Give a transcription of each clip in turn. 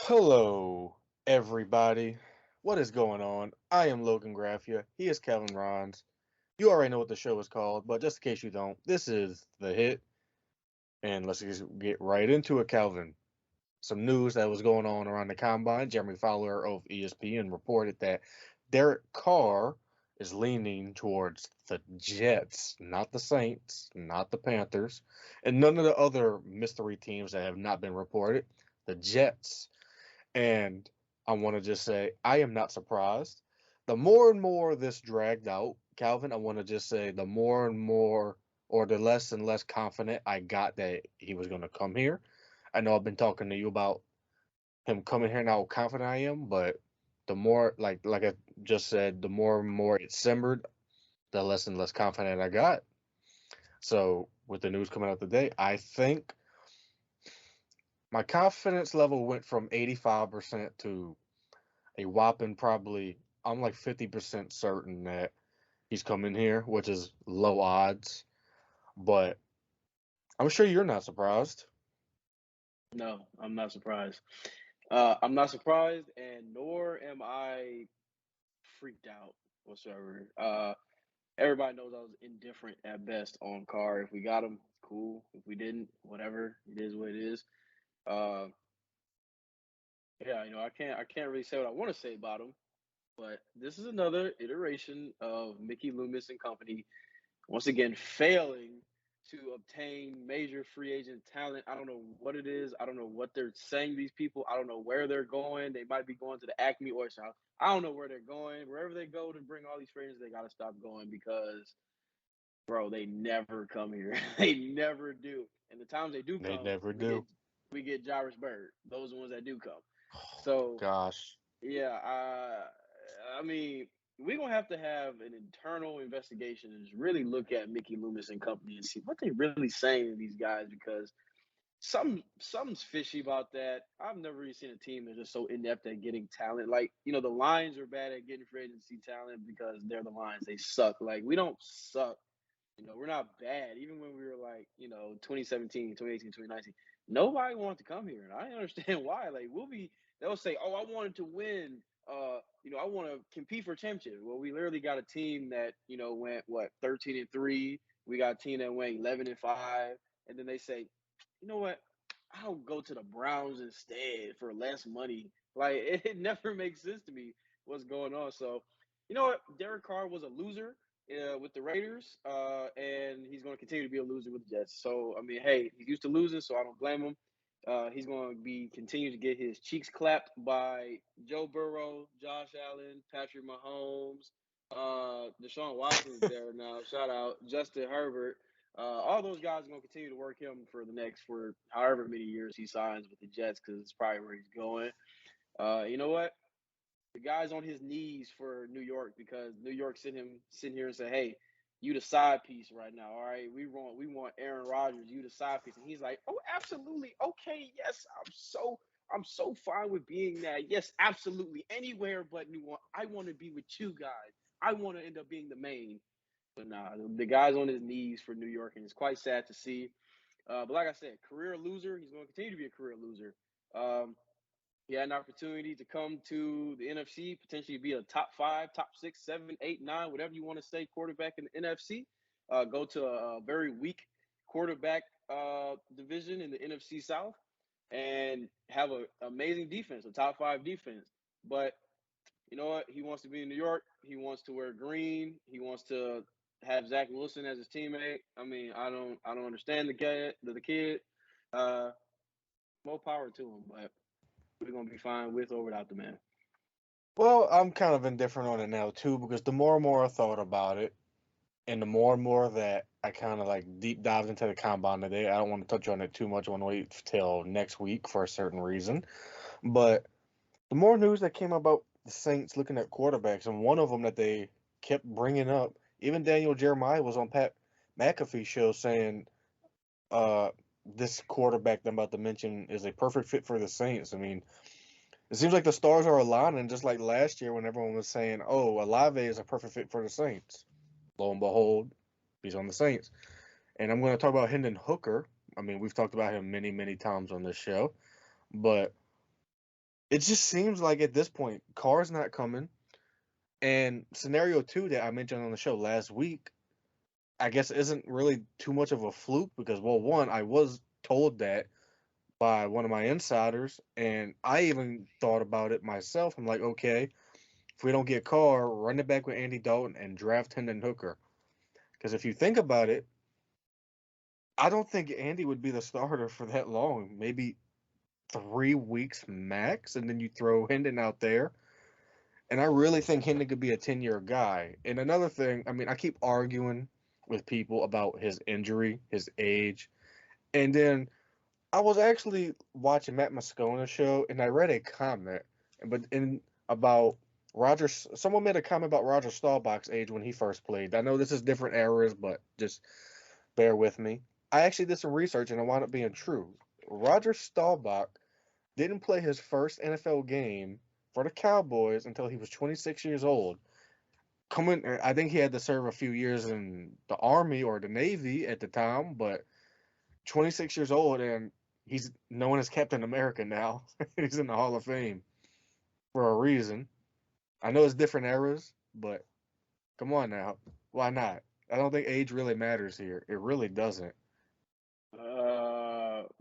Hello, everybody. What is going on? I am Logan Graffia. He is Calvin Rons. You already know what the show is called, but just in case you don't, this is The Hit. And let's just get right into it, Calvin. Some news that was going on around the combine. Jeremy Fowler of ESPN reported that Derek Carr is leaning towards the Jets, not the Saints, not the Panthers, and none of the other mystery teams that have not been reported. The Jets. And I want to just say, I am not surprised. The more and more this dragged out, Calvin, I want to just say the more and more, or the less and less confident I got that he was going to come here. I know I've been talking to you about him coming here and how confident I am, but the more, like I just said, the more and more it simmered, the less and less confident I got. So with the news coming out today, I think my confidence level went from 85% to a whopping probably I'm like 50% certain that he's coming here, which is low odds, but I'm sure you're not surprised. No, I'm not surprised. I'm not surprised, and nor am I freaked out whatsoever. Everybody knows I was indifferent at best on Carr. If we got him, cool. If we didn't, whatever. It is what it is. Uh, yeah, I can't really say what I want to say about him, but this is another iteration of Mickey Loomis and company once again failing to obtain major free agent talent. I don't know what it is. I don't know what they're saying to these people. I don't know where they're going. They might be going to the Acme Oyster House. I don't know where they're going. Wherever they go to bring all these free agents, they got to stop going because, bro, they never come here. They never do. And the times they do They come, never we do. get we get Jairus Bird. Those are the ones that do come. So Gosh, yeah, I mean, we're gonna have to have an internal investigation and just really look at Mickey Loomis and company and see what they're really saying to these guys because something's fishy about that. I've never really seen a team that's just so inept at getting talent. Like, the Lions are bad at getting free agency talent because they're the Lions. They suck. Like, we don't suck. We're not bad. Even when we were like, 2017, 2018, 2019, nobody wanted to come here. And I understand why. Like, they'll say, oh, I wanted to win. I want to compete for a championship. Well, we literally got a team that, went, what, 13-3. We got a team that went 11-5. And then they say, you know what? I'll go to the Browns instead for less money. Like, it never makes sense to me what's going on. So, you know what? Derek Carr was a loser with the Raiders, and he's going to continue to be a loser with the Jets. So, I mean, hey, he's used to losing, so I don't blame him. He's going to be continue to get his cheeks clapped by Joe Burrow, Josh Allen, Patrick Mahomes, Deshaun Watson's there now. Shout out Justin Herbert. All those guys are going to continue to work him for however many years he signs with the Jets because it's probably where he's going. You know what? The guy's on his knees for New York because New York sent him sitting here and said, "Hey, you the side piece right now. All right, we want Aaron Rodgers. You the side piece." And he's like, "Oh, absolutely. Okay, yes, I'm so fine with being that. Yes, absolutely. Anywhere but New York. I want to be with you guys. I want to end up being the main." But nah, the guy's on his knees for New York, and it's quite sad to see. But like I said, career loser. He's going to continue to be a career loser. Um, he had an opportunity to come to the NFC, potentially be a top five, top six, seven, eight, nine, whatever you want to say, quarterback in the NFC. Go to a very weak quarterback division in the NFC South and have an amazing defense, a top five defense. But you know what? He wants to be in New York. He wants to wear green. He wants to have Zach Wilson as his teammate. I mean, I don't understand the kid. Uh, more power to him, but we're gonna be fine with or without the man. well, I'm kind of indifferent on it now too because the more and more I thought about it, and the more and more that I kind of like deep dived into the combine today, I don't want to touch on it too much. I want to wait till next week for a certain reason, but the more news that came about the Saints looking at quarterbacks, and one of them that they kept bringing up, even Daniel Jeremiah was on Pat McAfee's show saying, uh, this quarterback that I'm about to mention is a perfect fit for the Saints. I mean, it seems like the stars are aligning, just like last year when everyone was saying, oh, Olave is a perfect fit for the Saints. Lo and behold, he's on the Saints. And I'm going to talk about Hendon Hooker. I mean, we've talked about him many, many times on this show, but It just seems like at this point, Carr's not coming. And scenario two that I mentioned on the show last week, I guess isn't really too much of a fluke because, well, one, I was told that by one of my insiders, and I even thought about it myself. I'm like, okay, if we don't get Carr, run it back with Andy Dalton and draft Hendon Hooker. Because if you think about it, I don't think Andy would be the starter for that long. Maybe 3 weeks max, and then you throw Hendon out there. And I really think Hendon could be a 10-year guy. And another thing, I mean, I keep arguing with people about his injury, his age. And then I was actually watching Matt Moscona's show, and I read a comment, but in about Roger. Someone made a comment about Roger Staubach's age when he first played. I know this is different eras, but just bear with me. I actually did some research, and it wound up being true. Roger Staubach didn't play his first NFL game for the Cowboys until he was 26 years old. Coming, I think he had to serve a few years in the Army or the Navy at the time, but 26 years old, and he's known as Captain America now. He's in the Hall of Fame for a reason. I know it's different eras, but come on now. Why not? I don't think age really matters here. It really doesn't.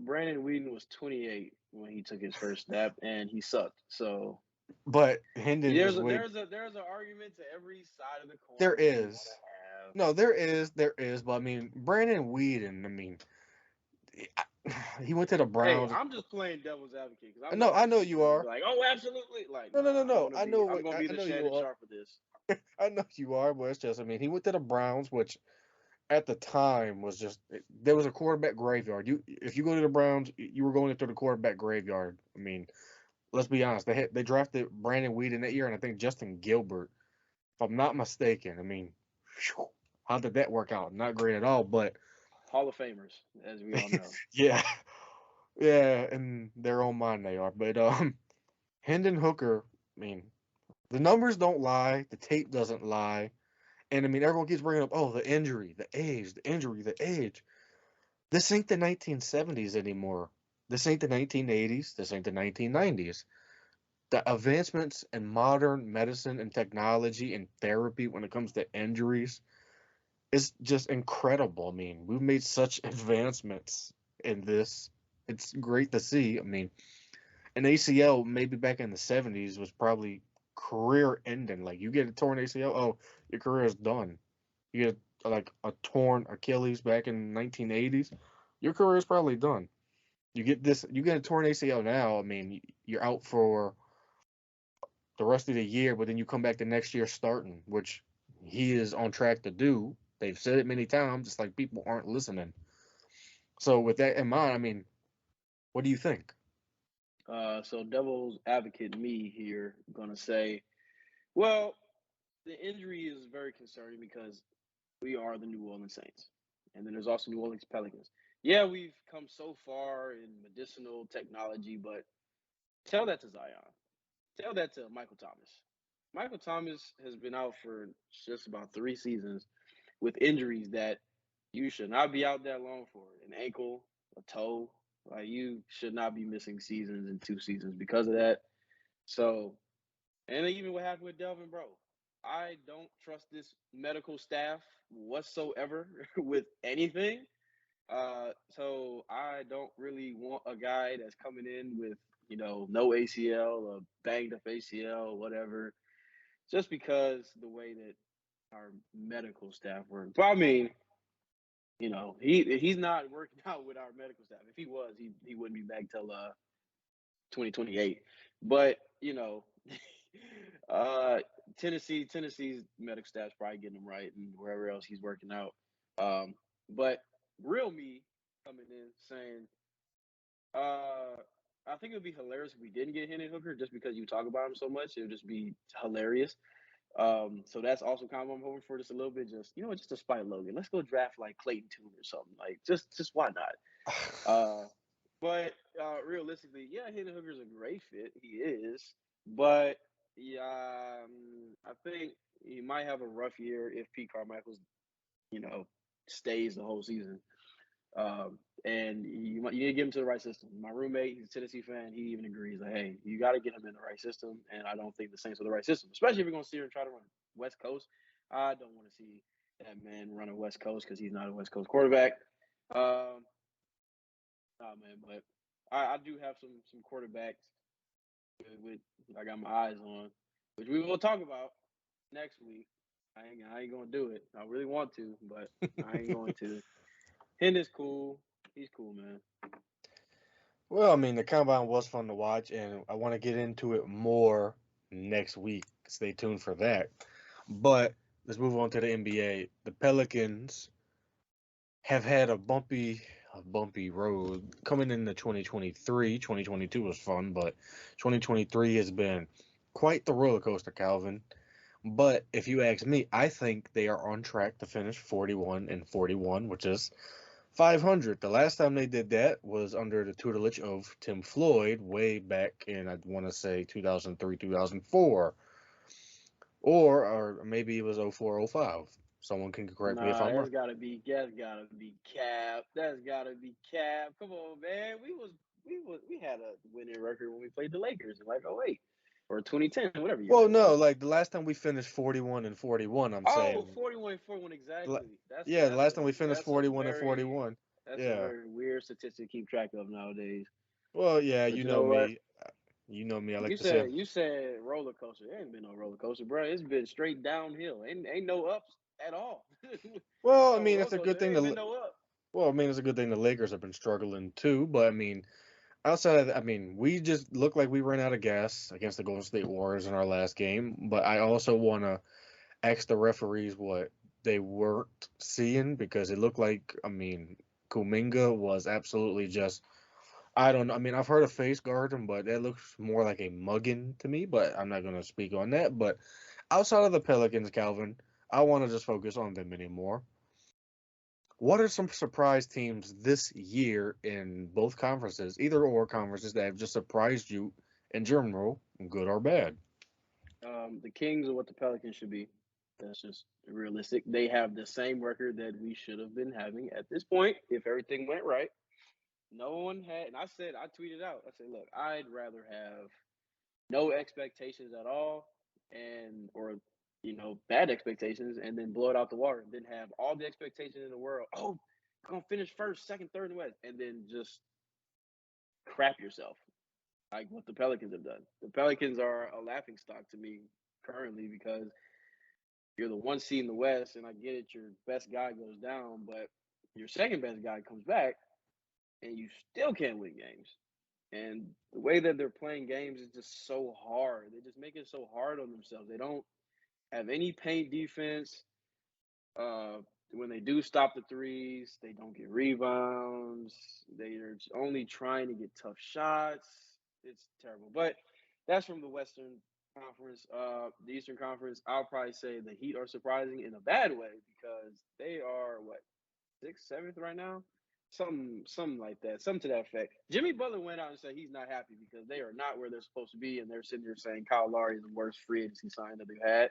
Brandon Whedon was 28 when he took his first snap, and he sucked. So But Hendon there's was a way. there's a there's an argument to every side of the There coin that you want is. to have. No, there is. But I mean, Brandon Whedon, I mean, he went to the Hey, Browns. I'm just playing devil's advocate because I'm No, not I gonna know sit you here and are. be like, oh, absolutely, like, No, no, no, nah. I'm no. gonna I be know I'm what gonna be I the know you Shannon are. Sharp of this. I know you are, but it's just, I mean, he went to the Browns, which at the time was just there was a quarterback graveyard. If you go to the Browns, you were going into the quarterback graveyard. I mean, let's be honest. They drafted Brandon Whedon that year, and I think Justin Gilbert, if I'm not mistaken. I mean, whew, how did that work out? Not great at all. But Hall of Famers, as we all know. yeah, yeah, and their own mind they are. But Hendon Hooker, I mean, the numbers don't lie, the tape doesn't lie, and I mean, everyone keeps bringing up, oh, the injury, the age, the injury, the age. This ain't the 1970s anymore. This ain't the 1980s. This ain't the 1990s. The advancements in modern medicine and technology and therapy when it comes to injuries is just incredible. I mean, we've made such advancements in this. It's great to see. I mean, an ACL maybe back in the 70s was probably career ending. Like you get a torn ACL, oh, your career is done. You get like a torn Achilles back in 1980s, your career is probably done. You get a torn ACL now. I mean, you're out for the rest of the year, but then you come back the next year starting, which he is on track to do. They've said it many times. It's like people aren't listening. So with that in mind, I mean, what do you think? So devil's advocate me here gonna say, well, the injury is very concerning because we are the New Orleans Saints, and then there's also New Orleans Pelicans. Yeah, we've come so far in medicinal technology, but tell that to Zion. Tell that to Michael Thomas. Michael Thomas has been out for just about 3 seasons with injuries that you should not be out that long for. An ankle, a toe. Like you should not be missing seasons and 2 seasons because of that. So, and even what happened with Delvin, bro. I don't trust this medical staff whatsoever with anything. So I don't really want a guy that's coming in with, no ACL, a banged up ACL, whatever, just because the way that our medical staff works. But I mean, he's not working out with our medical staff. If he was, he wouldn't be back till 2028. But uh, Tennessee's medical staff's probably getting him right, and wherever else he's working out. But real me coming in saying, uh, I think it would be hilarious if we didn't get Hendon Hooker just because you talk about him so much. It would just be hilarious. So that's also kind of what I'm hoping for, just a little bit, just to spite Logan. Let's go draft like Clayton Tune or something. Like just why not? But realistically, yeah, Hendon Hooker's a great fit. He is, but yeah, I think he might have a rough year if Pete Carmichael's, you know, stays the whole season. And you need to get him to the right system. My roommate, he's a Tennessee fan. He even agrees, like, hey, you got to get him in the right system. And I don't think the Saints are the right system, especially if you're going to see her try to run West Coast. I don't want to see that man run a West Coast because he's not a West Coast quarterback. Nah, man, but I do have some quarterbacks with I got my eyes on, which we will talk about next week. I ain't gonna do it. I really want to, but I ain't going to. Hendon's cool. He's cool, man. Well, I mean, the combine was fun to watch, and I want to get into it more next week. Stay tuned for that. But let's move on to the NBA. The Pelicans have had a bumpy road coming into 2023. 2022 was fun, but 2023 has been quite the roller coaster, Calvin. But if you ask me, I think they are on track to finish 41 and 41, which is 500. The last time they did that was under the tutelage of Tim Floyd way back in, I want to say, 2003, 2004. Or maybe it was 04, 05. Someone can correct me if Nah, I'm wrong. that's gotta be cap. That's gotta be cap. Come on, man. We had a winning record when we played the Lakers in like '08 or 2010, whatever year Well, that no, was. like the last time we finished 41 and 41, I'm Oh, saying. 41 the exactly. Yeah, the last time we finished That's a 41 and very 41. that's a Yeah. very weird statistic to keep track of nowadays. Well, yeah, But you you know know what? me. You know me. I like You to say. said you said roller coaster. There ain't been no roller coaster, bro. It's been straight downhill. Ain't no ups at all. Well, I Oh, mean, roller it's a coaster. good There thing ain't been to. no up. Well, I mean, it's a good thing the Lakers have been struggling too. But I mean, outside of that, I mean, we just looked like we ran out of gas against the Golden State Warriors in our last game. But I also want to ask the referees what they weren't seeing because it looked like, I mean, Kuminga was absolutely just. I don't know. I mean, I've heard of face guarding, but that looks more like a mugging to me. But I'm not going to speak on that. But outside of the Pelicans, Calvin, I want to just focus on them anymore. What are some surprise teams this year in both conferences, either or conferences, that have just surprised you in general, good or bad? The Kings are what the Pelicans should be. That's just realistic. They have the same record that we should have been having at this point if everything went right. No one had, and I tweeted out, I said, look, I'd rather have no expectations at all, and or bad expectations, and then blow it out the water, and then have all the expectations in the world. Oh, I'm gonna finish first, second, third in the West, and then just crap yourself like what the Pelicans have done. The Pelicans are a laughing stock to me currently because you're the one seed in the West, and I get it, your best guy goes down, but your second best guy comes back, and you still can't win games. And the way that they're playing games is just so hard. They just make it so hard on themselves. They don't have any paint defense. Uh, when they do stop the threes, they don't get rebounds. They are only trying to get tough shots. It's terrible. But that's from the Western Conference. The Eastern Conference, I'll probably say the Heat are surprising in a bad way because they are what, sixth, seventh right now, something like that, something to that effect. Jimmy Butler went out and said he's not happy because they are not where they're supposed to be, and they're sitting here saying Kyle Lowry is the worst free agency sign that they've had.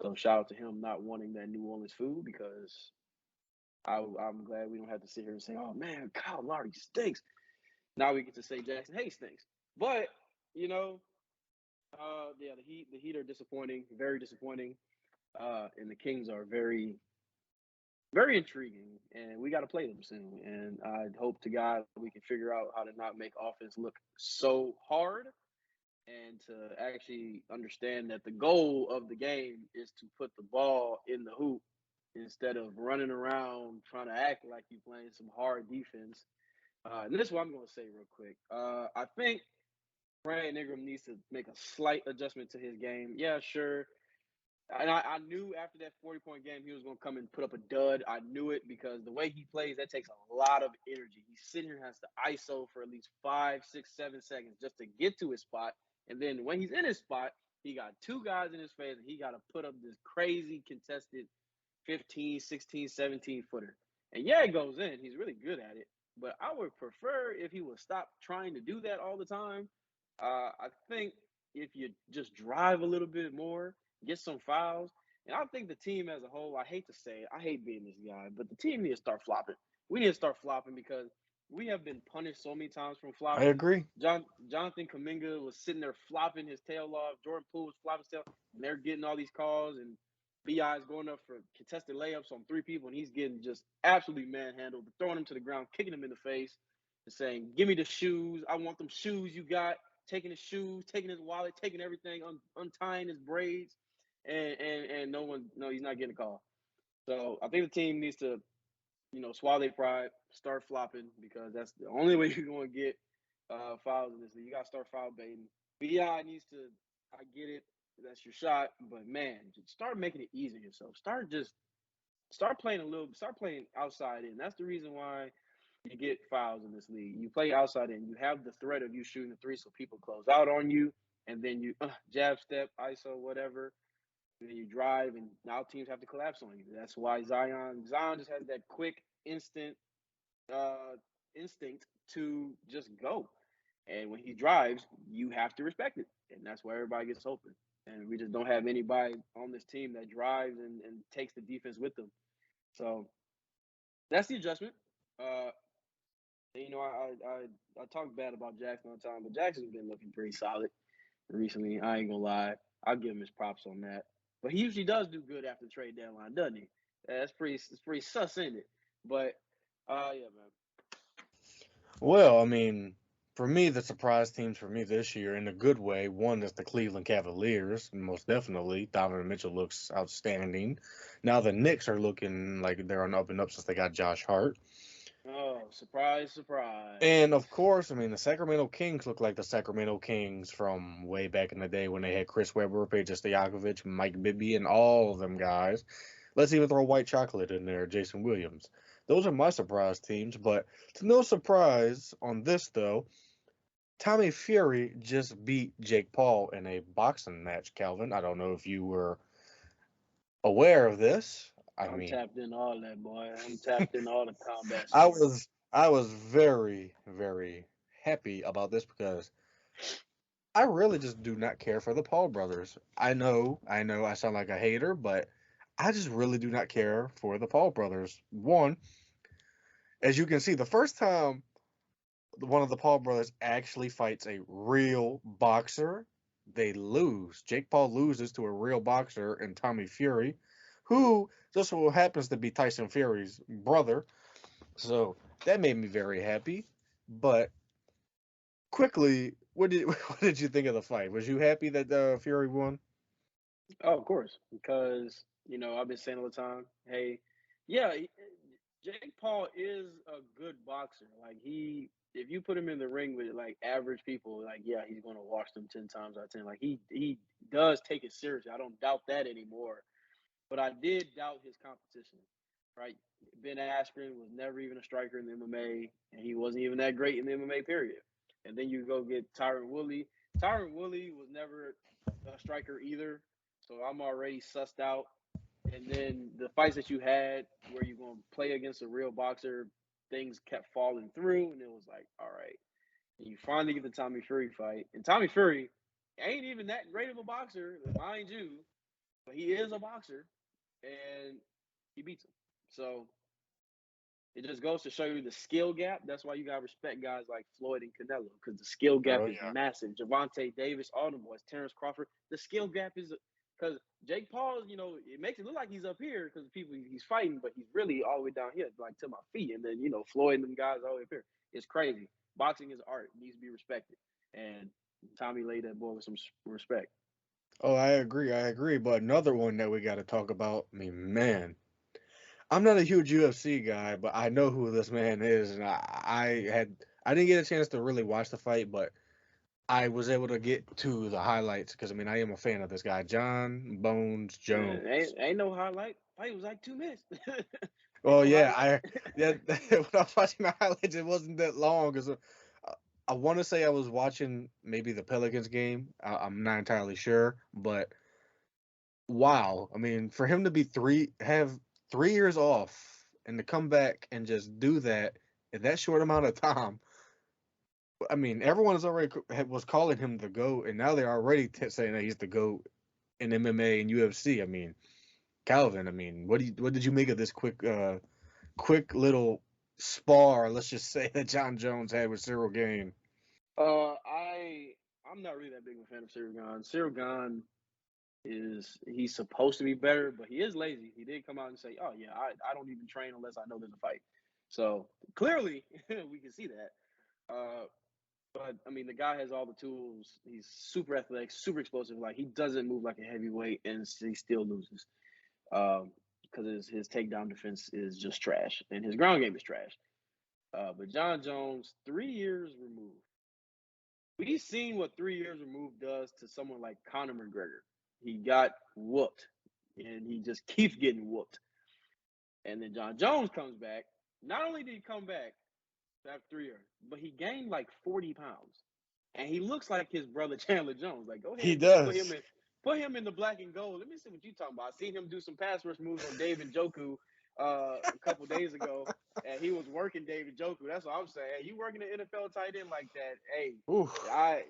So shout out to him not wanting that New Orleans food because I'm glad we don't have to sit here and say, oh man, Kyle Lowry stinks. Now we get to say Jackson Hayes stinks. But you know, yeah, the Heat are disappointing, very disappointing, and the Kings are very very intriguing, and we got to play them soon. And I hope to God we can figure out how to not make offense look so hard, and to actually understand that the goal of the game is to put the ball in the hoop instead of running around trying to act like you're playing some hard defense. And this is what I'm going to say real quick. I think Brandon Ingram needs to make a slight adjustment to his game. Yeah, sure. And I knew after that 40-point game he was going to come and put up a dud. I knew it because the way he plays, that takes a lot of energy. He's sitting here, has to ISO for at least 5, 6, 7 seconds just to get to his spot. And then when he's in his spot, he got two guys in his face and he got to put up this crazy contested 15, 16, 17 footer. And yeah, it goes in. He's really good at it. But I would prefer if he would stop trying to do that all the time. I think if you just drive a little bit more, get some fouls, and I think the team as a whole, I hate to say it, I hate being this guy, but the team needs to start flopping. We need to start flopping because we have been punished so many times from I flopping. agree. Jonathan Kuminga was sitting there flopping his tail off. Jordan Poole was flopping his tail, and they're getting all these calls. And Bi is going up for contested layups on 3 people, and he's getting just absolutely manhandled, throwing him to the ground, kicking him in the face, and saying, "Give me the shoes. I want them shoes you got." Taking his shoes, taking his wallet, taking everything, untying his braids, and no, he's not getting a call. So I think the team needs to, swallow their pride, start flopping because that's the only way you're going to get fouls in this league. You got to start foul baiting. Bi needs to. I get it. That's your shot, but man, just start making it easy on yourself. Start playing Start playing outside in. That's the reason why you get fouls in this league. You play outside in. You have the threat of you shooting the three, so people close out on you, and then you jab step, ISO, whatever. And then you drive, and now teams have to collapse on you. That's why Zion just has that quick, uh, instinct to just go. And when he drives, you have to respect it, and that's why everybody gets open. And we just don't have anybody on this team that drives and takes the defense with them. So that's the adjustment. Uh, I talk bad about Jackson all the time, but Jackson's been looking pretty solid recently. I ain't gonna lie. I'll give him his props on that. But he usually does do good after the trade deadline, doesn't he? It's pretty sus, isn't it? But yeah, man. Well, I mean, for me, the surprise teams for me this year, in a good way, one is the Cleveland Cavaliers, most definitely. Donovan Mitchell looks outstanding. Now the Knicks are looking like they're on the up and up since they got Josh Hart. Oh, surprise, And of surprise. course, I mean, the Sacramento Kings look like the Sacramento Kings from way back in the day when they had Chris Webber, Peja Stojakovic, Mike Bibby, and all of them guys. Let's even throw white chocolate in there, Jason Williams. Those are my surprise teams, but to no surprise on this, though, Tommy Fury just beat Jake Paul in a boxing match, Calvin. I don't know if you were aware of this. I I'm mean, tapped in all that, boy. I'm tapped in all the combat I sports. was I was very, very happy about this because I really just do not care for the Paul brothers. I know I sound like a hater, but I just really do not care for the Paul brothers. One, as you can see, the first time one of the Paul brothers actually fights a real boxer, they lose. Jake Paul loses to a real boxer and Tommy Fury, who just so happens to be Tyson Fury's brother. So that made me very happy. But quickly, what did what did you think of the fight? Was you happy that Fury won? Oh, of course, because I've been saying all the time, hey, yeah, Jake Paul is a good boxer. Like if you put him in the ring with like average people, like yeah, he's gonna wash them 10 times out of 10. Like he does take it seriously. I don't doubt that anymore. But I did doubt his competition. Right, Ben Askren was never even a striker in the MMA, and he wasn't even that great in the MMA period. And then you go get Tyron Woodley. Tyron Woodley was never a striker either, so I'm already sussed out. And then the fights that you had where you're going to play against a real boxer, things kept falling through, and it was like, all right. And you finally get the Tommy Fury fight, and Tommy Fury ain't even that great of a boxer, mind you, but he is a boxer, and he beats him. So it just goes to show you the skill gap. That's why you gotta respect guys like Floyd and Canelo because the skill gap Oh is yeah. massive. Javante Davis, all them boys, Terrence Crawford. The skill gap is because Jake Paul, it makes it look like he's up here because the people he's fighting, but he's really all the way down here, like to my feet. And then Floyd and them guys all the way up here. It's crazy. Boxing is art; it needs to be respected. And Tommy laid that boy with some respect. Oh, I agree. I agree. But another one that we got to talk about. I mean, man, I'm not a huge UFC guy, but I know who this man is, and I didn't get a chance to really watch the fight, but I was able to get to the highlights because I mean I am a fan of this guy, Jon Bones Jones. Ain't no highlight. Fight was like 2 minutes. Ain't Well, no yeah, highlight. I yeah when I was watching the highlights, it wasn't that long because I want to say I was watching maybe the Pelicans game. I'm not entirely sure, but wow, I mean for him to be have 3 years off and to come back and just do that in that short amount of time. I mean, everyone is already was calling him the GOAT, and now they're already saying that he's the GOAT in MMA and UFC. I mean, Calvin, I mean, what did you make of this quick little spar, let's just say, that Jon Jones had with Cyril Gane? I'm not really that big of a fan of Cyril Gahn. Cyril Gahn he's supposed to be better, but he is lazy. He did come out and say, "Oh yeah, I don't even train unless I know there's a fight." So clearly, we can see that. Uh, but I mean, the guy has all the tools. He's super athletic, super explosive. Like he doesn't move like a heavyweight, and he still loses because his takedown defense is just trash, and his ground game is trash. But Jon Jones, 3 years removed. We've seen what 3 years removed does to someone like Conor McGregor. He got whooped, and he just keeps getting whooped. And then Jon Jones comes back. Not only did he come back after 3 years, but he gained like 40 pounds, and he looks like his brother Chandler Jones. Like, go He ahead, does. put him in the black and gold. Let me see what you talking about. I seen him do some pass rush moves on David Njoku a couple days ago, and he was working David Njoku. That's what I'm saying. Hey, you working an NFL tight end like that? Hey, Oof. I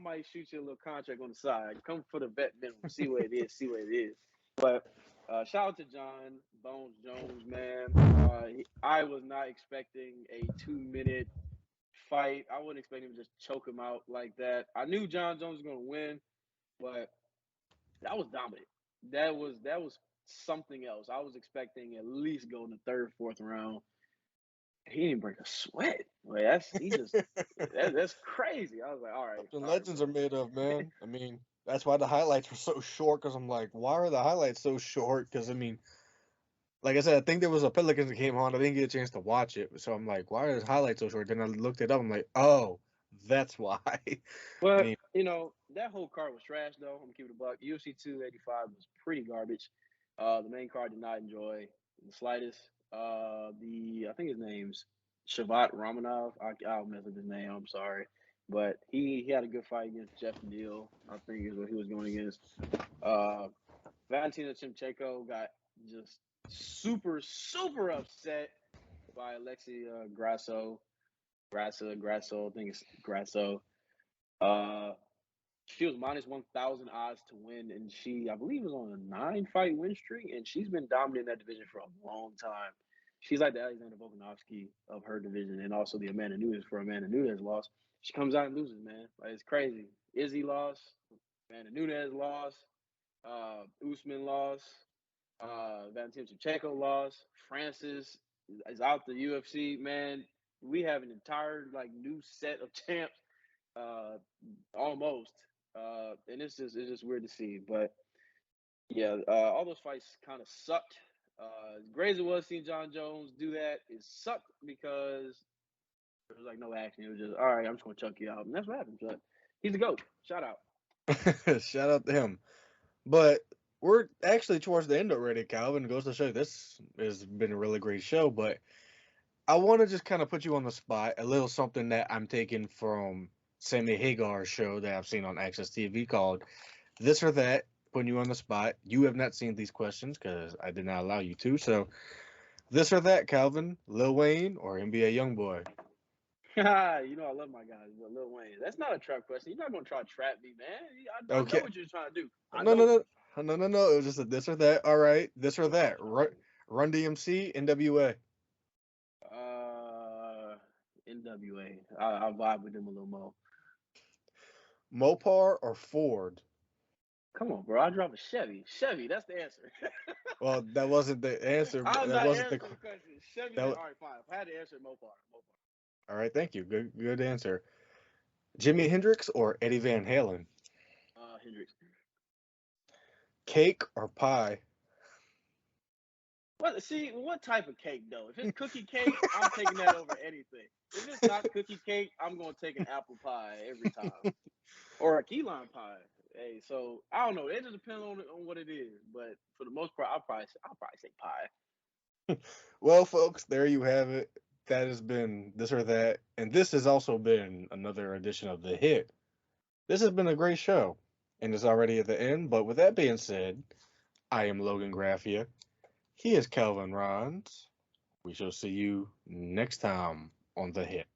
might shoot you a little contract on the side. Come for the vet minimum. See what it is. See what it is. But shout out to Jon Bones Jones, man. I was not expecting a 2 minute fight. I wouldn't expect him to just choke him out like that. I knew Jon Jones was going to win, but that was dominant. That was something else. I was expecting at least go in the third, fourth round. He didn't break a sweat. Like that's crazy. I was like, Something all right, legends are made of, man. I mean, that's why the highlights were so short. Because I'm like, why are the highlights so short? Because I mean, like I said, I think there was a Pelicans that came on. I didn't get a chance to watch it, so I'm like, why are the highlights so short? Then I looked it up. I'm like, oh, that's why. I But mean, that whole card was trash though. I'm gonna keep it a buck. UFC 285 was pretty garbage. The main card did not enjoy in the slightest. The I think his name's Shavat Ramanov. I'll mess up his name. I'm sorry, but he had a good fight against Jeff Neal. I think is what he was going against. Uh, Valentina Shevchenko got just super upset by Alexei Grasso. I think it's Grasso. Uh, she was minus 1,000 odds to win, and I believe, was on a 9 fight win streak, and she's been dominating that division for a long time. She's like the Alexander Volkanovski of her division, and also the Amanda Nunes for Amanda Nunes lost. She comes out and loses, man. Like it's crazy. Izzy lost, Amanda Nunes lost, Usman lost, Valentina Shevchenko lost, Francis is out the UFC. Man, we have an entire like new set of champs, uh, almost. And it's just weird to see. But yeah, all those fights kind of sucked. As great as it was seeing Jon Jones do that, it sucked because there was like no action. It was just all right. I'm just gonna chuck you out, and that's what happened. But he's a goat. Shout out. shout out to him. But we're actually towards the end already, Calvin. Goes to show you this has been a really great show. But I want to just kind of put you on the spot. A little something that I'm taking from Sammy Hagar's show that I've seen on Access TV called This or That. Putting you on the spot. You have not seen these questions because I did not allow you to. So, this or that, Calvin, Lil Wayne or NBA YoungBoy? I love my guys, but Lil Wayne. That's not a trap question. You're not gonna try to trap me, man. I know Okay. what you're trying to do. I No, know no, what no. you're trying No, no, no. It was just a this or that. All right. This or to do. that. Run DMC, NWA. NWA. I'll vibe with them a little more. Mopar or Ford? Come on, bro. I drive a Chevy. Chevy, that's the answer. Well, that wasn't the answer. I'm That not wasn't the. answering the question. Chevy's That. all wa- right, fine. If I had to answer Mopar. All right. Thank you. Good answer. Jimi Hendrix or Eddie Van Halen? Hendrix. Cake or pie? What type of cake though? If it's cookie cake, I'm taking that over anything. If it's not cookie cake, I'm gonna take an apple pie every time. Or a key lime pie. Hey, so I don't know. It just depends on what it is. But for the most part, I'll probably say pie. Well, folks, there you have it. That has been this or that, and this has also been another edition of the Hit. This has been a great show, and it's already at the end. But with that being said, I am Logan Graffia. He is Calvin Rons. We shall see you next time on the Hit.